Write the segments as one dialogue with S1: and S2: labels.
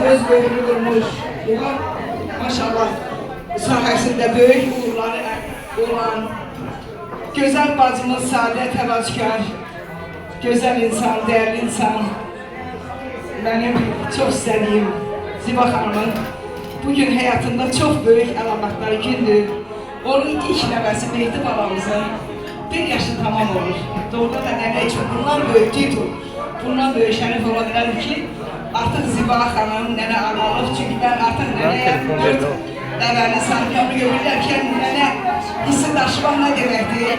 S1: göz bebeği olmuş. Ulan maşallah sahəsində böyük uğurları olan güzel bacımız Saadet Həvazkar, güzel insan, değerli insan, benim çok istediğim Ziba Hanım'ın bugün hayatında çok büyük əlamatları gündür. Onun ilk nəvəsi Mehdi balamızın 1 yaşı tamam olur. Doğrudan da nənə üçün bundan böyük titul, bundan böyük şərif ola bilərim ki, artıq Ziba xanım nənə almalıq. Çünki mən artıq nənəyə 4 nəvəni sahibini görürlər ki, nənə hissi daşımaq nə deməkdir?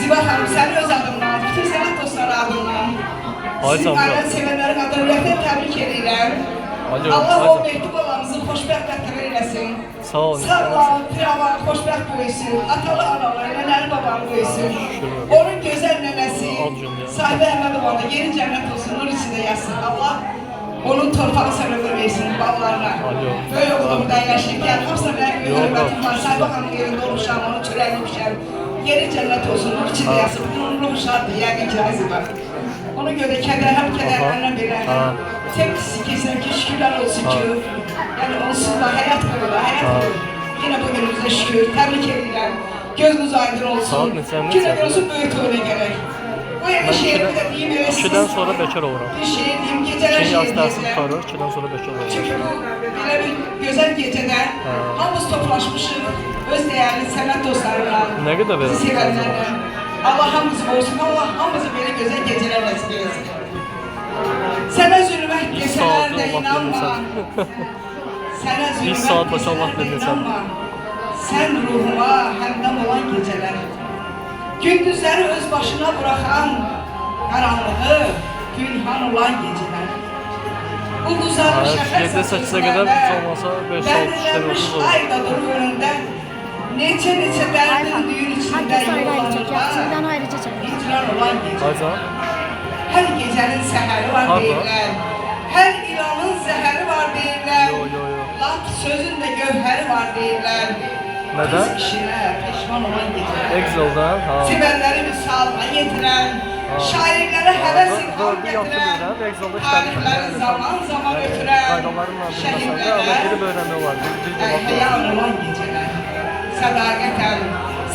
S1: Ziba xanım, səni öz adımdan, bütün sənət dostları adımdan, sizin ailən sevənlərin adımlarından təbrik edirəm. Allah o Mehdi balamızı xoşbəxt qətələ eləsin.
S2: Sağ olun.
S1: Sağlam, piravan, xoşbəxt böyüsün. Atalı analar, nənəli babanı böyüsün. Onun gözəl nənəsi, Sahibə Əhmədovanda yeri cənnət olsun, nur içində yatsın. Allah onun torpağı sən ömür versin ballarına. Böyle oğlumda yaşayırken, hamısına ben hürmetim var. Sahibə xanımın yerində olmuşam, onun çörəyini pişəm. Yeri cənnət olsun, nur içində yatsın. Bunun ruhu şaddır, yəqin ki, Aziba. Ona görə kədər, həm kədərlərindən belə. Tek kesin ki şükürler olsun ki, yani onsuzla hayat boyu, yine bugünümüze şükür, tebrik ederim. Gözünüz aydın olsun, güne olsun büyük öyle gerek. Bu yeni şehirde de diyeyim öyle siz.
S2: 2'den sonra bekar olurum.
S1: Bir şey diyeyim, geceler şehirde.
S2: 2'den sonra bekar olurum.
S1: Çünkü bu böyle bir güzel gecede hamımız toplaşmışız, öz değerli sanat dostlarına,
S2: ne kadar verir?
S1: Sevenlerle. Allah hamımızı olsun, Allah hamımızı böyle güzel geceler nasip etsin. Sənə zülmət desələr də inanma. Sənə zülmət desələr də inanma. Sən ruhuma həmdəm olan gecələr. Gündüzləri öz başına bıraxan qaranlığı günhan olan gecələr. Ulduzların şəfək saçılsın dərdiləmiş ayda durur önündə. Neçə dərdin düyün içində yollarında icran olan gecələr. Her gecenin seheri var deyirlər. Her ilanın zeheri var deyirlər. Laf sözün de gövheri var deyirlər.
S2: Neden?
S1: Biz işine peşman olan geceler.
S2: Exil'dan.
S1: Sibelleri misalına getiren, şairlere heves ilham getiren, tarihleri zaman zaman ötüren, şehirlere heyan olan geceler.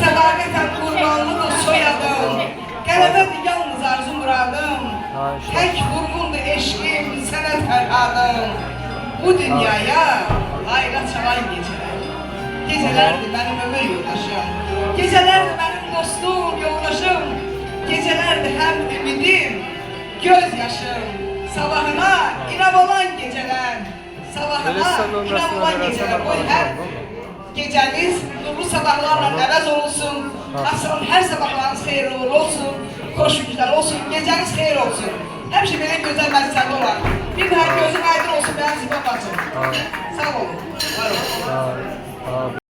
S1: Sadaketen kurbanlıdır soyadım. Qələbədir yalnız arzu muradım. Tək vurgundur eşqim, sənət fərhadım. Bu dünyaya ayla çalan gecələr. Gecələrdir mənim ömür yoldaşım. Gecələrdir mənim dostum, yoldaşım. Gecələrdir həm ümidim, göz yaşım. Sabahına inab olan gecələr. Sabahına inab olan gecələr. Qoy hər gecəniz nurlu sabahlarla əvəz olsun. Aslan her sabahlarınız xeyirli uğurlu olsun, xoşgüzar olsun, geceniz xeyir olsun. Həmişə belə gözəl məzəli olan. Bir daha gözün aydın olsun, benim Ziba bacım.